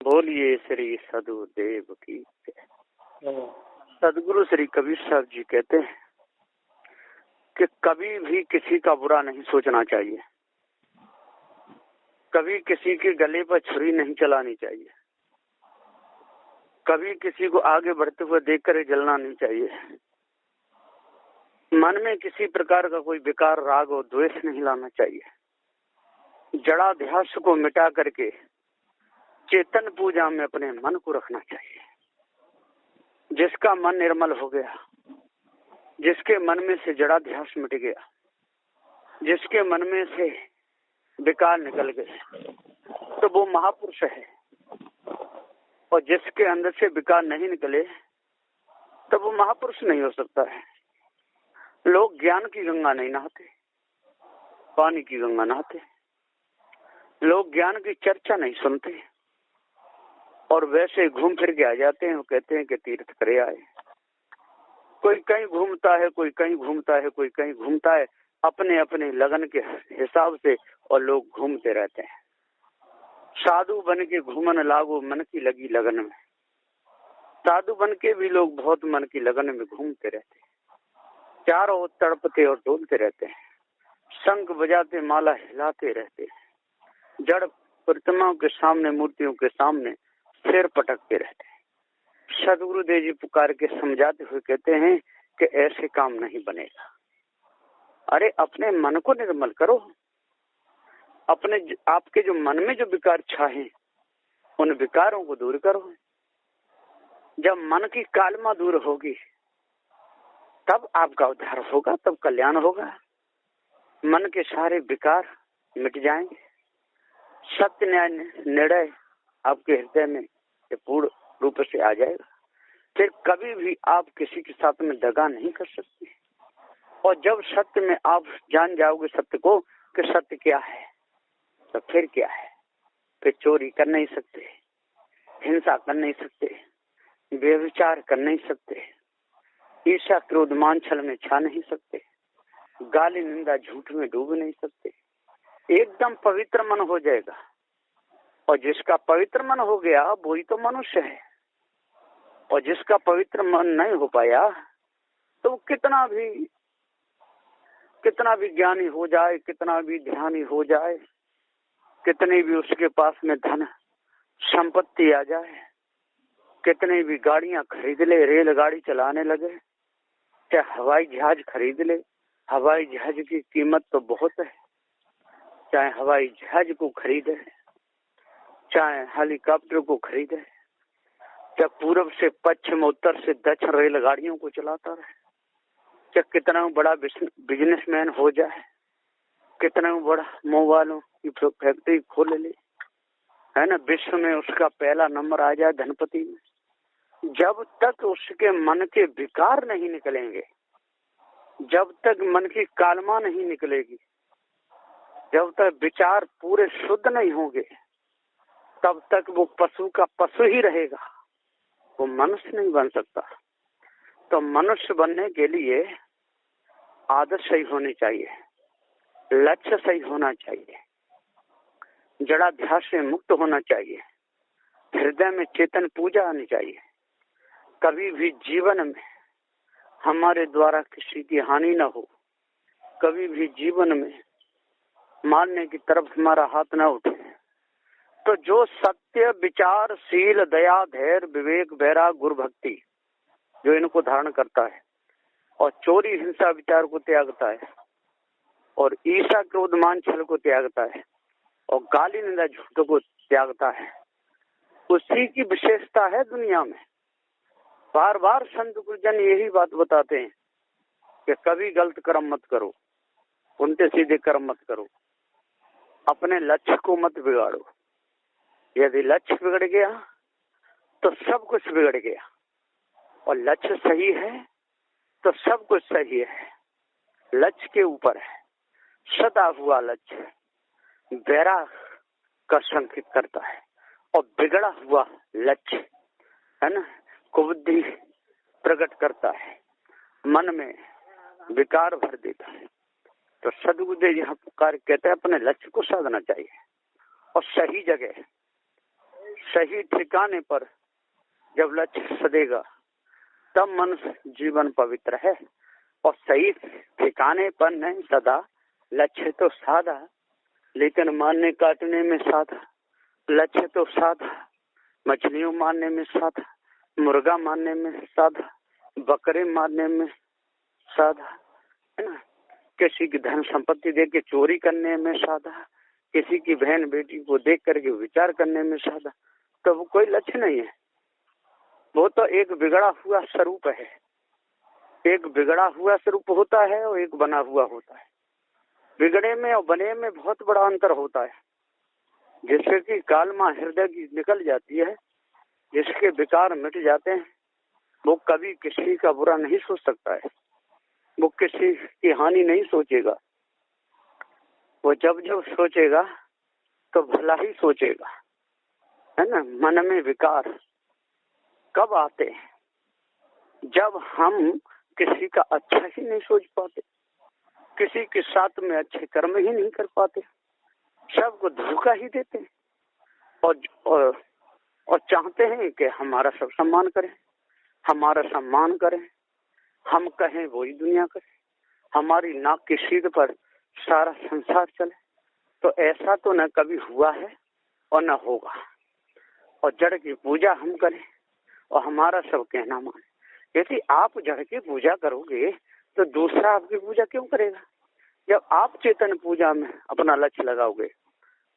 बोलिए श्री सदगुरुदेव की जय। सदगुरु श्री कबीर साहब जी कहते हैं कि कभी भी किसी का बुरा नहीं सोचना चाहिए, कभी किसी के गले पर छुरी नहीं चलानी चाहिए, कभी किसी को आगे बढ़ते हुए देखकर जलना नहीं चाहिए, मन में किसी प्रकार का कोई विकार राग और द्वेष नहीं लाना चाहिए। जड़ाध्यास को मिटा करके चेतन पूजा में अपने मन को रखना चाहिए। जिसका मन निर्मल हो गया, जिसके मन में से जड़ाध्यास मिट गया, जिसके मन में से विकार निकल गए, तो वो महापुरुष है। और जिसके अंदर से विकार नहीं निकले तो वो महापुरुष नहीं हो सकता है। लोग ज्ञान की गंगा नहीं नहाते, पानी की गंगा नहाते। लोग ज्ञान की चर्चा नहीं सुनते और वैसे घूम फिर के आ जाते हैं। वो कहते हैं कि तीर्थ करे आए। कोई कहीं घूमता है, कोई कहीं घूमता है, कोई कहीं घूमता है, अपने अपने लगन के हिसाब से, और लोग घूमते रहते हैं। साधु बन के घूमन लागो मन की लगी लगन में। साधु बन के भी लोग बहुत मन की लगन में घूमते रहते हैं, चारों ओर तड़पते और डोलते रहते हैं, शंख बजाते माला हिलाते रहते हैं, जड़ प्रतिमाओं के सामने, मूर्तियों के सामने सिर पटकते रहते हैं। सदगुरुदेव जी पुकार के समझाते हुए कहते हैं कि ऐसे काम नहीं बनेगा। अरे अपने मन को निर्मल करो, अपने आपके जो मन में जो विकार छाए उन विकारों को दूर करो। जब मन की कालमा दूर होगी तब आपका उद्धार होगा, तब कल्याण होगा। मन के सारे विकार मिट जाएंगे, सत्य न्याय निर्णय आपके हृदय में पूर्ण रूप से आ जाएगा। फिर कभी भी आप किसी के साथ में दगा नहीं कर सकते। और जब सत्य में आप जान जाओगे सत्य को कि सत्य क्या है, तो फिर क्या है। फिर चोरी कर नहीं सकते, हिंसा कर नहीं सकते, व्यभिचार कर नहीं सकते, ईर्ष्या क्रोध मान छल में छा नहीं सकते, गाली निंदा झूठ में डूब नहीं सकते। एकदम पवित्र मन हो जाएगा। और जिसका पवित्र मन हो गया वही तो मनुष्य है। और जिसका पवित्र मन नहीं हो पाया तो कितना भी ज्ञानी हो जाए, कितना भी ध्यानी हो जाए, कितनी भी उसके पास में धन संपत्ति आ जाए, कितनी भी गाड़ियां खरीद ले, रेलगाड़ी चलाने लगे, चाहे हवाई जहाज खरीद ले, हवाई जहाज की कीमत तो बहुत है, चाहे हवाई जहाज को खरीदे, चाहे हेलीकॉप्टर को खरीदे, चाहे पूर्व से पश्चिम, उत्तर से दक्षिण रेलगाड़ियों को चलाता रहे, चाहे कितना बड़ा बिजनेसमैन हो जाए, कितना बड़ा मोबाइलों की फैक्ट्री खोल ले, है ना, विश्व में उसका पहला नंबर आ जाए धनपति में, जब तक उसके मन के विकार नहीं निकलेंगे, जब तक मन की कालमा नहीं निकलेगी, जब तक विचार पूरे शुद्ध नहीं होंगे, तब तक वो पशु का पशु ही रहेगा, वो मनुष्य नहीं बन सकता। तो मनुष्य बनने के लिए आदत सही होनी चाहिए, लक्ष्य सही होना चाहिए, जड़ाध्यास से मुक्त होना चाहिए, हृदय में चेतन पूजा आनी चाहिए। कभी भी जीवन में हमारे द्वारा किसी की हानि न हो, कभी भी जीवन में मारने की तरफ हमारा हाथ न उठे। तो जो सत्य, विचार, शील, दया, धैर्य, विवेक, वैराग, गुरु भक्ति जो इनको धारण करता है और चोरी हिंसा विचार को त्यागता है और ईर्ष्या क्रोध मान छल को त्यागता है और गाली निंदा झूठ को त्यागता है, उसी की विशेषता है दुनिया में। बार बार संत गुरुजन यही बात बताते हैं कि कभी गलत कर्म मत करो, उल्टे सीधे कर्म मत करो, अपने लक्ष्य को मत बिगाड़ो। यदि लक्ष्य बिगड़ गया तो सब कुछ बिगड़ गया, और लक्ष्य सही है तो सब कुछ सही है। लक्ष्य के ऊपर है, सदा हुआ लक्ष्य वैराग का संकेत करता है, और बिगड़ा हुआ लक्ष्य, है ना, कुबुद्धि प्रकट करता है, मन में विकार भर देता है। तो सदगुरुदेव यहाँ पुकार कहते हैं अपने लक्ष्य को साधना चाहिए और सही जगह सही ठिकाने पर जब लक्ष्य सदेगा तब मनुष्य जीवन पवित्र है। और सही ठिकाने पर नहीं सदा, लक्ष्य तो साधा लेकिन मारने काटने में साधा, लक्ष्य तो साधा, मछलियों मारने में साधा, मुर्गा मारने में साधा, बकरे मारने में साधा, है ना। किसी की धन संपत्ति देख के चोरी करने में साधा, किसी की बहन बेटी को देख करके विचार करने में साधा, तो वो कोई लक्ष्य नहीं है। वो तो एक बिगड़ा हुआ स्वरूप है। एक बिगड़ा हुआ स्वरूप होता है और एक बना हुआ होता है। बिगड़े में और बने में बहुत बड़ा अंतर होता है। जिससे कि कालमा हृदय की निकल जाती है, जिसके विकार मिट जाते हैं, वो कभी किसी का बुरा नहीं सोच सकता है। वो किसी की हानि नहीं सोचेगा। वो जब जब सोचेगा तो भला ही सोचेगा, है ना। मन में विकार कब आते हैं? जब हम किसी का अच्छा ही नहीं सोच पाते, किसी के साथ में अच्छे कर्म ही नहीं कर पाते, सबको धोखा ही देते हैं और चाहते हैं कि हमारा सब सम्मान करें, हमारा सम्मान करें, हम कहें वही दुनिया करे, हमारी नाक की सीध पर सारा संसार चले। तो ऐसा तो न कभी हुआ है और न होगा। और जड़ की पूजा हम करें और हमारा सब कहना माने। यदि आप जड़ की पूजा करोगे तो दूसरा आपकी पूजा क्यों करेगा? जब आप चेतन पूजा में अपना लक्ष्य लगाओगे,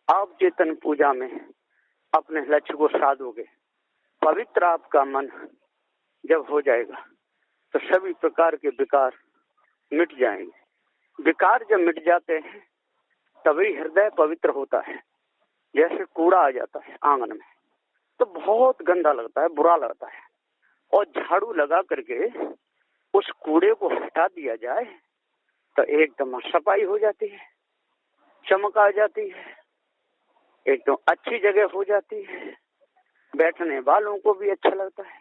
आप चेतन पूजा में अपने लक्ष्य को साधोगे, पवित्र आपका मन जब हो जाएगा तो सभी प्रकार के विकार मिट जाएंगे। विकार जब मिट जाते हैं तभी हृदय पवित्र होता है। जैसे कूड़ा आ जाता है आंगन में तो बहुत गंदा लगता है, बुरा लगता है, और झाड़ू लगा करके उस कूड़े को हटा दिया जाए तो एकदम सफाई हो जाती है, चमक आ जाती है, एकदम अच्छी जगह हो जाती है। बैठने वालों को भी अच्छा लगता है,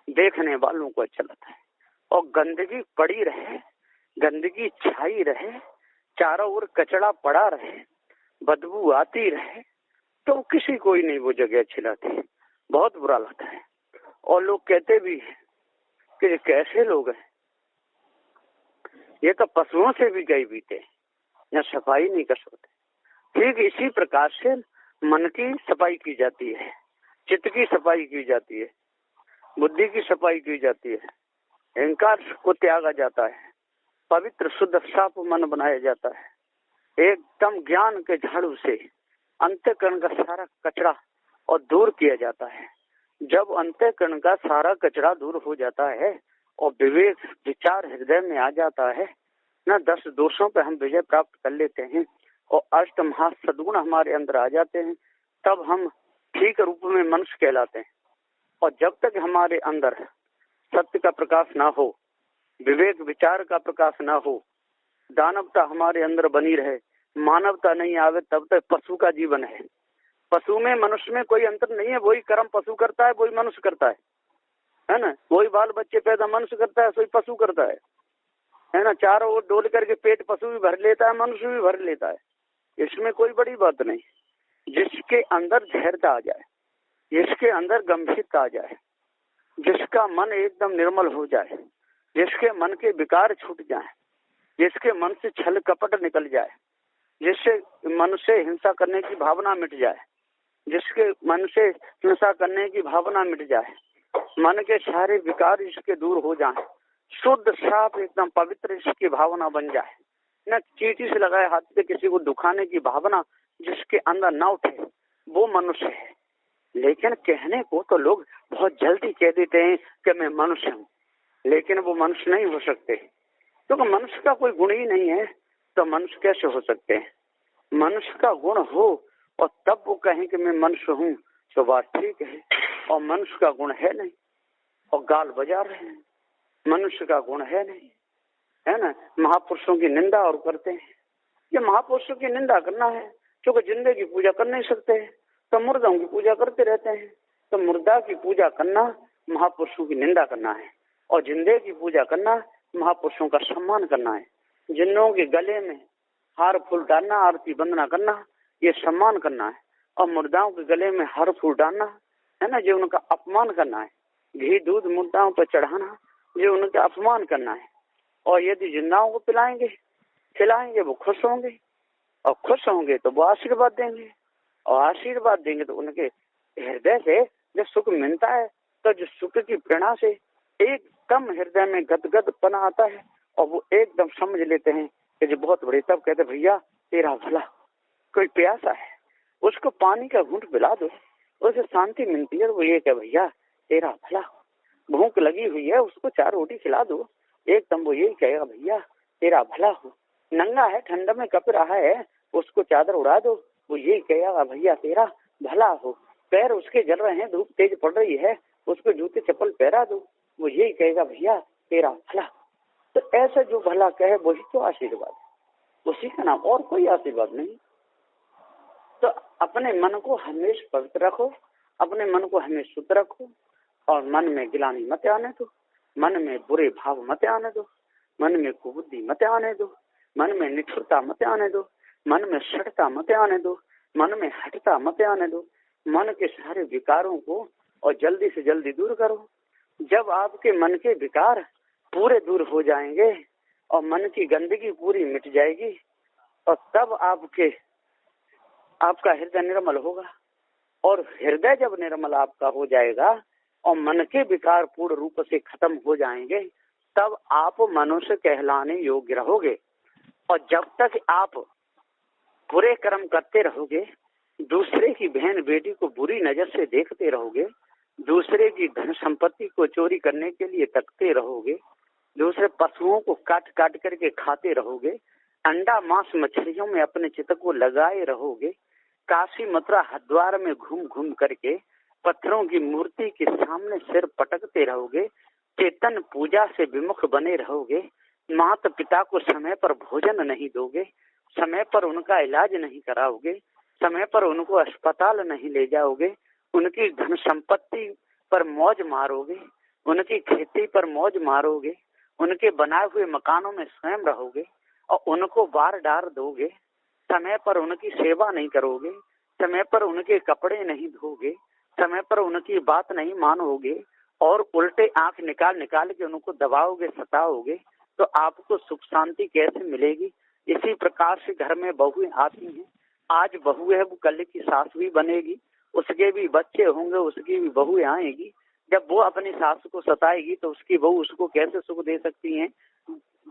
देखने वालों को अच्छा लगता है। और गंदगी पड़ी रहे, गंदगी छाई रहे, चारों ओर कचरा पड़ा रहे, बदबू आती रहे, तो किसी को ही नहीं वो जगह अच्छी लगती है, बहुत बुरा लगता है। और लोग कहते भी हैं कि ये कैसे लोग हैं, ये तो पशुओं से भी गए बीते, या सफाई नहीं कर सकते। ठीक इसी प्रकार से मन की सफाई की जाती है, चित्त की सफाई की जाती है, बुद्धि की सफाई की जाती है, अहंकार को त्यागा जाता है, पवित्र शुद्ध साफ मन बनाया जाता है। एकदम ज्ञान के झाड़ू से अंतःकरण का सारा कचरा और दूर किया जाता है। जब अंतःकरण का सारा कचरा दूर हो जाता है और विवेक विचार हृदय में आ जाता है ना, 10 दोषों पे हम विजय प्राप्त कर लेते हैं और अष्ट महा सद्गुण हमारे अंदर आ जाते हैं, तब हम ठीक रूप में मनुष्य कहलाते हैं। और जब तक हमारे अंदर सत्य का प्रकाश ना हो, विवेक विचार का प्रकाश ना हो, दानवता हमारे अंदर बनी रहे, मानवता नहीं आवे, तब तक पशु का जीवन है। पशु में मनुष्य में कोई अंतर नहीं है। वही कर्म पशु करता है, वही मनुष्य करता है ना। वही बाल बच्चे पैदा मनुष्य करता है, वही पशु करता है ना। चारों ओर डोल करके पेट पशु भी भर लेता है, मनुष्य भी भर लेता है। इसमें कोई बड़ी बात नहीं। जिसके अंदर धैर्यता आ जाए, जिसके अंदर गंभीरता आ जाए, जिसका मन एकदम निर्मल हो जाए, जिसके मन के विकार छूट जाए, जिसके मन से छल कपट निकल जाए, जिससे मन से हिंसा करने की भावना मिट जाए, जिसके मन से हिंसा करने की भावना मिट जाए, मन के सारे विकार इसके दूर हो जाए, शुद्ध साफ एकदम पवित्र इसकी भावना बन जाए, न चींटी से लगाए हाथ पे किसी को दुखाने की भावना जिसके अंदर न उठे, वो मनुष्य है। लेकिन कहने को तो लोग बहुत जल्दी कह देते हैं कि मैं मनुष्य हूँ, लेकिन वो मनुष्य नहीं हो सकते, क्योंकि तो मनुष्य का कोई गुण ही नहीं है, तो मनुष्य कैसे हो सकते हैं? मनुष्य का गुण हो और तब वो कहें कि मैं मनुष्य हूँ, तो बात ठीक है। और मनुष्य का गुण है नहीं और गाल बजा रहे हैं, मनुष्य का गुण है नहीं, है ना। महापुरुषों की निंदा और करते हैं। ये महापुरुषों की निंदा करना है, क्योंकि जिंदे की पूजा कर नहीं सकते, तो मुर्दों की पूजा करते रहते हैं। तो मुर्दा की पूजा करना महापुरुषों की निंदा करना है, और जिंदे की पूजा करना महापुरुषों का सम्मान करना है। जिन्नों के गले में हार फूल डालना, आरती वंदना करना, ये सम्मान करना है। और मुर्दाओं के गले में हार फूल डालना, है ना, जो उनका अपमान करना है, घी दूध मुद्दाओं पर चढ़ाना, जो उनका अपमान करना है। और यदि जिंदाओं को पिलाएंगे खिलाएंगे वो खुश होंगे, और खुश होंगे तो वो आशीर्वाद देंगे, और आशीर्वाद देंगे तो उनके हृदय से जब सुख मिलता है तो जो सुख की प्रेरणा से एकदम हृदय में गदगद पना आता है, और वो एकदम समझ लेते हैं कि जो बहुत बड़े, तब कहते भैया तेरा भला। कोई प्यासा है उसको पानी का घूंट पिला दो, उसे शांति मिलती है। वो ये कहे भैया तेरा भला। भूख लगी हुई है उसको 4 रोटी खिला दो, एकदम वो यही कहेगा भैया तेरा भला हो। नंगा है ठंड में कप रहा है उसको चादर उड़ा दो, वो यही कहेगा भैया तेरा भला हो। पैर उसके जल रहे हैं, धूप तेज पड़ रही है, उसको जूते चप्पल पहरा दो, वो यही कहेगा भैया तेरा भला। तो ऐसा जो भला कहे वही तो आशीर्वाद है, उसी का नाम, और कोई आशीर्वाद नहीं। तो अपने मन को हमेशा पवित्र रखो, अपने मन को हमेशा शुद्ध रखो, और मन में गिलानी मत आने दो, मन में बुरे भाव मत आने दो, मन में कुबुद्धि मत आने दो, मन में निठुरता मत आने दो, मन में शठता मत आने दो, मन में हटता मत आने दो। मन के सारे विकारों को और जल्दी से जल्दी दूर करो। जब आपके मन के विकार पूरे दूर हो जाएंगे और मन की गंदगी पूरी मिट जाएगी, और तब आपका हृदय निर्मल होगा। और हृदय जब निर्मल आपका हो जाएगा और मन के विकार पूर्ण रूप से खत्म हो जाएंगे, तब आप मनुष्य कहलाने योग्य रहोगे। और जब तक आप बुरे कर्म करते रहोगे, दूसरे की बहन बेटी को बुरी नजर से देखते रहोगे, दूसरे की धन संपत्ति को चोरी करने के लिए तकते रहोगे, दूसरे पशुओं को काट काट करके खाते रहोगे, अंडा मांस मछलियों में अपने चित्त को लगाए रहोगे, काशी मथुरा हरिद्वार में घूम घूम करके पत्थरों की मूर्ति के सामने सिर पटकते रहोगे, चेतन पूजा से विमुख बने रहोगे, माता पिता को समय पर भोजन नहीं दोगे, समय पर उनका इलाज नहीं कराओगे, समय पर उनको अस्पताल नहीं ले जाओगे, उनकी धन संपत्ति पर मौज मारोगे, उनकी खेती पर मौज मारोगे, उनके बनाए हुए मकानों में स्वयं रहोगे और उनको बार डार दोगे, समय पर उनकी सेवा नहीं करोगे, समय पर उनके कपड़े नहीं धोगे, समय पर उनकी बात नहीं मानोगे, और उल्टे आंख निकाल निकाल के उनको दबाओगे, सताओगे, तो आपको सुख शांति कैसे मिलेगी। इसी प्रकार से घर में बहुएं आती हैं, आज बहू है वो कल की सास भी बनेगी, उसके भी बच्चे होंगे, उसकी भी बहुएं आएगी। जब वो अपनी सास को सताएगी तो उसकी बहू उसको कैसे सुख दे सकती हैं।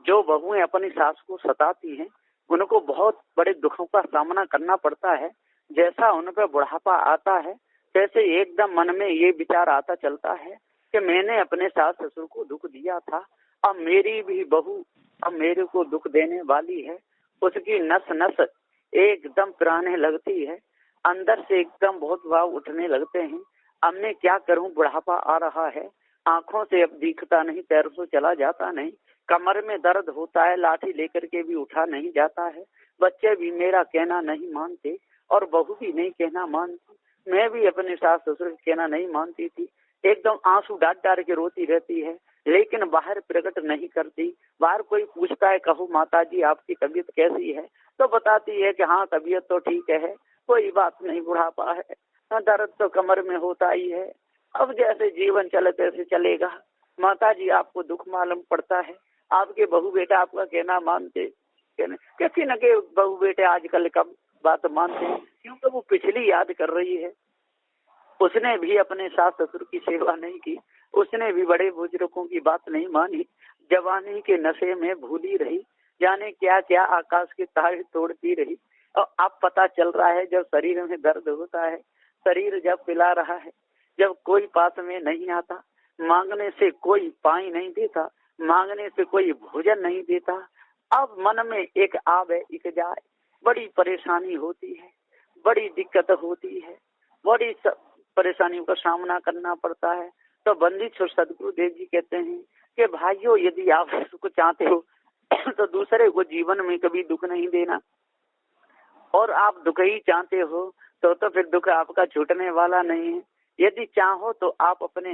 जो बहुएं अपनी सास को सताती हैं उनको बहुत बड़े दुखों का सामना करना पड़ता है। जैसा उन पर बुढ़ापा आता है वैसे एकदम मन में ये विचार आता चलता है कि मैंने अपने सास ससुर को दुख दिया था, अब मेरी भी बहू अब मेरे को दुख देने वाली है। उसकी नस नस एकदम पिराने लगती है, अंदर से एकदम बहुत भाव उठने लगते हैं। अब मैं क्या करूं, बुढ़ापा आ रहा है, आंखों से अब दिखता नहीं, पैरों से चला जाता नहीं, कमर में दर्द होता है, लाठी लेकर के भी उठा नहीं जाता है, बच्चे भी मेरा कहना नहीं मानते और बहू भी नहीं कहना मानती, मैं भी अपने सास ससुर कहना नहीं मानती थी। एकदम आंसू डाल डाल के रोती रहती है, लेकिन बाहर प्रकट नहीं करती। बाहर कोई पूछता है कहो माताजी आपकी तबीयत कैसी है, तो बताती है कि हाँ तबीयत तो ठीक है, कोई बात नहीं, बुढ़ापा है, दर्द तो कमर में होता ही है, अब जैसे जीवन चले तैसे चलेगा। माताजी आपको दुख मालूम पड़ता है, आपके बहू बेटा आपका कहना मानते किसी न के बहू बेटे आजकल कब बात मानते हैं, क्योंकि वो पिछली याद कर रही है। उसने भी अपने सास ससुर की सेवा नहीं की, उसने भी बड़े बुजुर्गों की बात नहीं मानी, जवानी के नशे में भूली रही, जाने क्या क्या आकाश के तारे तोड़ती रही। और अब पता चल रहा है जब शरीर में दर्द होता है, शरीर जब पिला रहा है, जब कोई पास में नहीं आता, मांगने से कोई पाई नहीं देता, मांगने से कोई भोजन नहीं देता, अब मन में एक आवे एक जाए, बड़ी परेशानी होती है, बड़ी दिक्कत होती है, बड़ी परेशानियों का सामना करना पड़ता है। तो बंदिछोर सदगुरुदेव जी कहते हैं कि भाइयों यदि आप सुख चाहते हो तो दूसरे को जीवन में कभी दुख नहीं देना, और आप दुख ही चाहते हो तो फिर दुख आपका छूटने वाला नहीं है। यदि चाहो तो आप अपने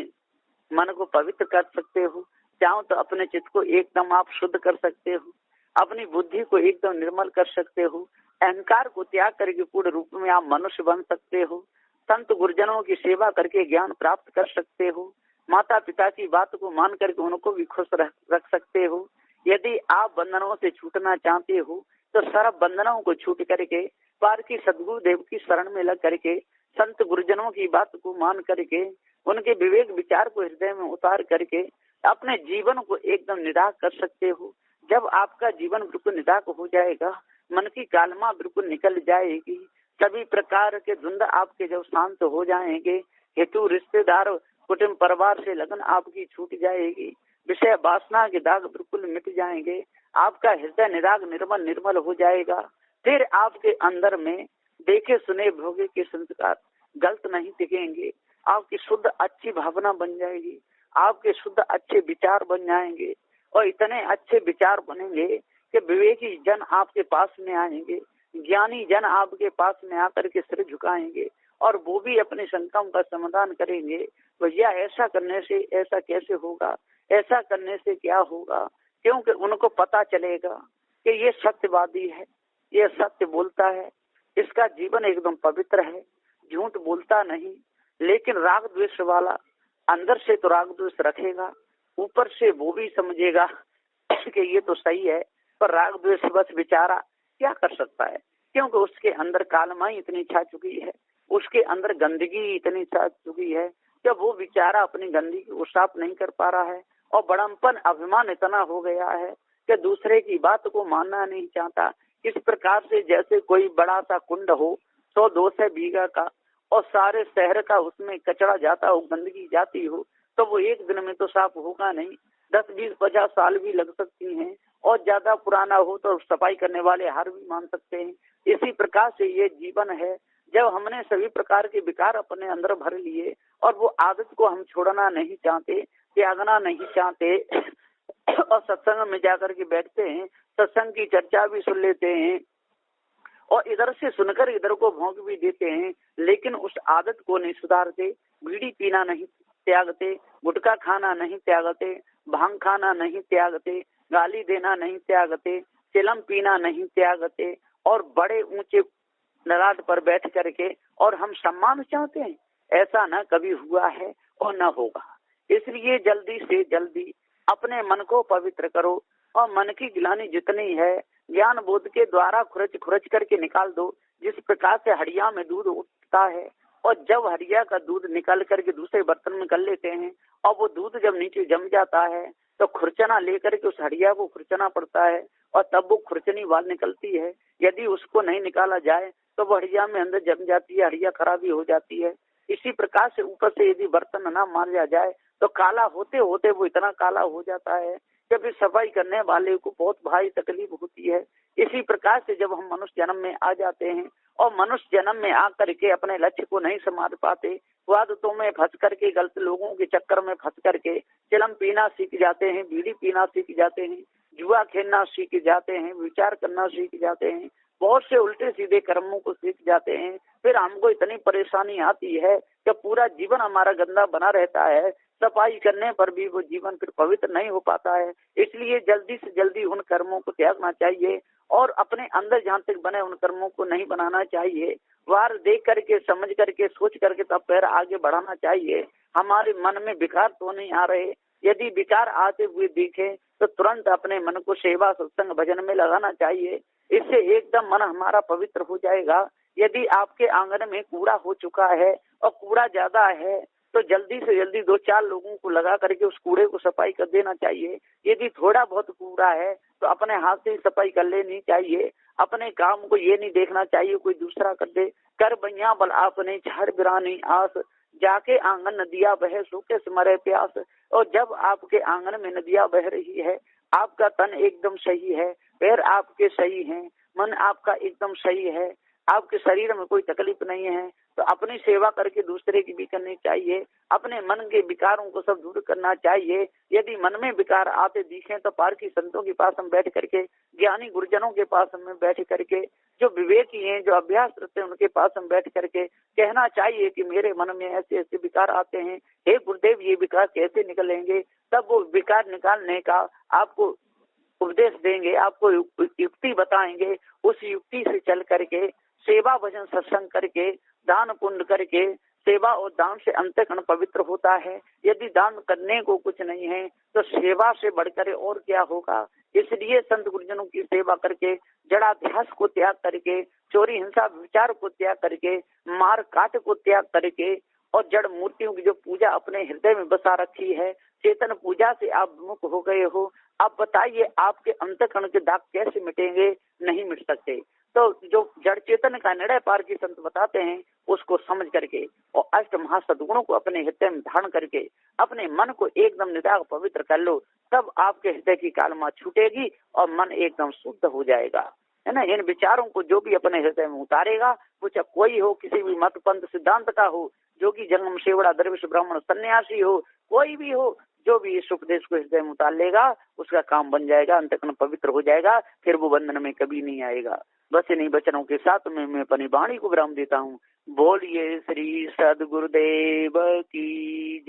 मन को पवित्र कर सकते हो, चाहो तो अपने चित्त को एकदम आप शुद्ध कर सकते हो, अपनी बुद्धि को एकदम निर्मल कर सकते हो, अहंकार को त्याग करके पूर्ण रूप में आप मनुष्य बन सकते हो। संत गुरुजनों की सेवा करके ज्ञान प्राप्त कर सकते हो। माता पिता की बात को मान करके उनको भी खुश रख सकते हो। यदि आप बंधनों से छूटना चाहते हो तो सर्व बंधनों को छूट करके पार की सदगुरुदेव की शरण में लग करके संत गुरुजनों की बात को मान करके उनके विवेक विचार को हृदय में उतार करके अपने जीवन को एकदम निदाक कर सकते हो। जब आपका जीवन बिल्कुल निदाक हो जाएगा, मन की कालमा बिल्कुल निकल जाएगी, सभी प्रकार के द्वंद्व आपके जब शांत हो जाएंगे, हेतु रिश्तेदार कुटुंब परिवार से लगन आपकी छूट जाएगी, विषय वासना के दाग बिल्कुल मिट जाएंगे, आपका हृदय निराग निर्मल निर्मल हो जाएगा। फिर आपके अंदर में देखे सुने भोगे के संस्कार गलत नहीं टिकेंगे, आपकी शुद्ध अच्छी भावना बन जाएगी, आपके शुद्ध अच्छे विचार बन जाएंगे और इतने अच्छे विचार बनेंगे कि विवेकी जन आपके पास में आएंगे, ज्ञानी जन आपके पास में आकर के सिर झुकाएंगे और वो भी अपनी शंकाओं का समाधान करेंगे। भैया ऐसा करने से ऐसा कैसे होगा, ऐसा करने से क्या होगा, क्योंकि उनको पता चलेगा कि ये सत्यवादी है, ये सत्य बोलता है, इसका जीवन एकदम पवित्र है, झूठ बोलता नहीं। लेकिन राग द्वेष वाला अंदर से तो राग द्वेष रखेगा, ऊपर से वो भी समझेगा कि ये तो सही है, पर राग द्वेष बस बेचारा क्या कर सकता है, क्योंकि उसके अंदर कालमाई इतनी छा चुकी है, उसके अंदर गंदगी इतनी छा चुकी है कि वो बेचारा अपनी गंदगी को साफ नहीं कर पा रहा है और बड़म्पन अभिमान इतना हो गया है कि दूसरे की बात को मानना नहीं चाहता। इस प्रकार से जैसे कोई बड़ा सा कुंड हो 100-200 बीघा का और सारे शहर का उसमें कचरा जाता हो, गंदगी जाती हो, तो वो एक दिन में तो साफ होगा नहीं, 10-20-50 साल भी लग सकती हैं और ज्यादा पुराना हो तो सफाई करने वाले हार भी मान सकते हैं। इसी प्रकार से ये जीवन है, जब हमने सभी प्रकार के विकार अपने अंदर भर लिए और वो आदत को हम छोड़ना नहीं चाहते, त्यागना नहीं चाहते और सत्संग में जाकर के बैठते हैं, सत्संग की चर्चा भी सुन लेते हैं और इधर से सुनकर इधर को भोंक भी देते हैं, लेकिन उस आदत को नहीं सुधारते। बीड़ी पीना नहीं त्यागते, गुटखा खाना नहीं त्यागते, भांग खाना नहीं त्यागते, गाली देना नहीं त्यागते, चिलम पीना नहीं त्यागते और बड़े ऊंचे ललाट पर बैठ करके और हम सम्मान चाहते हैं। ऐसा न कभी हुआ है और न होगा। इसलिए जल्दी से जल्दी अपने मन को पवित्र करो और मन की गिलानी जितनी है ज्ञान बोध के द्वारा खुरच खुरच करके निकाल दो। जिस प्रकार से हड़िया में दूध उठता है और जब हड़िया का दूध निकाल करके दूसरे बर्तन में कर लेते हैं और वो दूध जब नीचे जम जाता है तो खुरचना लेकर के उस हड़िया को खुरचना पड़ता है और तब वो खुरचनी बाल निकलती है। यदि उसको नहीं निकाला जाए तो वो हड़िया में अंदर जम जाती है, हड़िया खराबी हो जाती है। इसी प्रकार से ऊपर से यदि बर्तन ना मार जाए तो काला होते होते वो इतना काला हो जाता है कि फिर सफाई करने वाले को बहुत भारी तकलीफ होती है। इसी प्रकार से जब हम मनुष्य जन्म में आ जाते हैं और मनुष्य जन्म में आकर के अपने लक्ष्य को नहीं संभाल पाते, आदतों में फंस करके, गलत लोगों के चक्कर में फंस करके चिलम पीना सीख जाते हैं, बीड़ी पीना सीख जाते हैं, जुआ खेलना सीख जाते हैं, विचार करना सीख जाते हैं, बहुत से उल्टे सीधे कर्मों को सीख जाते हैं। फिर हमको इतनी परेशानी आती है कि पूरा जीवन हमारा गंदा बना रहता है, सफाई करने पर भी वो जीवन फिर पवित्र नहीं हो पाता है। इसलिए जल्दी से जल्दी उन कर्मों को त्यागना चाहिए और अपने अंदर जहाँ तक बने उन कर्मों को नहीं बनाना चाहिए। वार देख करके, समझ करके, सोच करके तब पैर आगे बढ़ाना चाहिए। हमारे मन में विकार तो नहीं आ रहे, यदि विकार आते हुए दिखे तो तुरंत अपने मन को सेवा सत्संग भजन में लगाना चाहिए। इससे एकदम मन हमारा पवित्र हो जाएगा। यदि आपके आंगन में कूड़ा हो चुका है और कूड़ा ज्यादा है तो जल्दी से जल्दी 2-4 लोगों को लगा करके उस कूड़े को सफाई कर देना चाहिए। यदि थोड़ा बहुत कूड़ा है तो अपने हाथ से ही सफाई कर लेनी चाहिए। अपने काम को ये नहीं देखना चाहिए कोई दूसरा कर दे। कर बैया बल आपने झाड़ बिरानी आस, जाके आंगन नदिया बहे सूखे स्मरे प्यास। और जब आपके आंगन में नदिया बह रही है, आपका तन एकदम सही है, पैर आपके सही हैं, मन आपका एकदम सही है, आपके शरीर में कोई तकलीफ नहीं है, तो अपनी सेवा करके दूसरे की भी करनी चाहिए। अपने मन के विकारों को सब दूर करना चाहिए। यदि मन में विकार आते दिखे तो पार की संतों के पास हम बैठ करके, ज्ञानी गुरुजनों के पास हम बैठ करके, जो विवेकी हैं, जो अभ्यास करते हैं, उनके पास हम बैठ करके कहना चाहिए कि मेरे मन में ऐसे ऐसे विकार आते हैं, हे गुरुदेव ये विकार कैसे निकलेंगे। तब वो विकार निकालने का आपको उपदेश देंगे, आपको युक्ति बताएंगे। उस युक्ति से चल करके सेवा भजन सत्संग करके दान पुण्य करके सेवा और दान से अंतःकरण पवित्र होता है। यदि दान करने को कुछ नहीं है तो सेवा से बढ़कर और क्या होगा। इसलिए संत गुरुजनों की सेवा करके, जड़ाध्यास को त्याग करके, चोरी हिंसा विचार को त्याग करके, मार काट को त्याग करके और जड़ मूर्तियों की जो पूजा अपने हृदय में बसा रखी है, चेतन पूजा से आप मुक्त हो गए हो। अब बताइए आपके अंतःकरण के दाग कैसे मिटेंगे? नहीं मिट सकते। तो जो जड़ चेतन का निर्णय पार की संत बताते हैं उसको समझ करके और अष्ट महासद्गुणों को अपने हृदय में धारण करके अपने मन को एकदम निदाग पवित्र कर लो, तब आपके हृदय की कालमा छूटेगी और मन एकदम शुद्ध हो जाएगा, है ना। इन विचारों को जो भी अपने हृदय में उतारेगा, वो चाहे कोई हो, किसी भी मत पंथ सिद्धांत का हो, जोगी जंगम सेवड़ा दरवेश ब्राह्मण सन्यासी हो, कोई भी हो, जो भी इस उपदेश को हृदय में उतार लेगा उसका काम बन जाएगा, अंतःकरण पवित्र हो जाएगा, फिर वो बंधन में कभी नहीं आएगा। बस इन्हीं वचनों के साथ मैं अपनी वाणी को विराम देता हूँ। बोलिए श्री सद्गुरुदेव की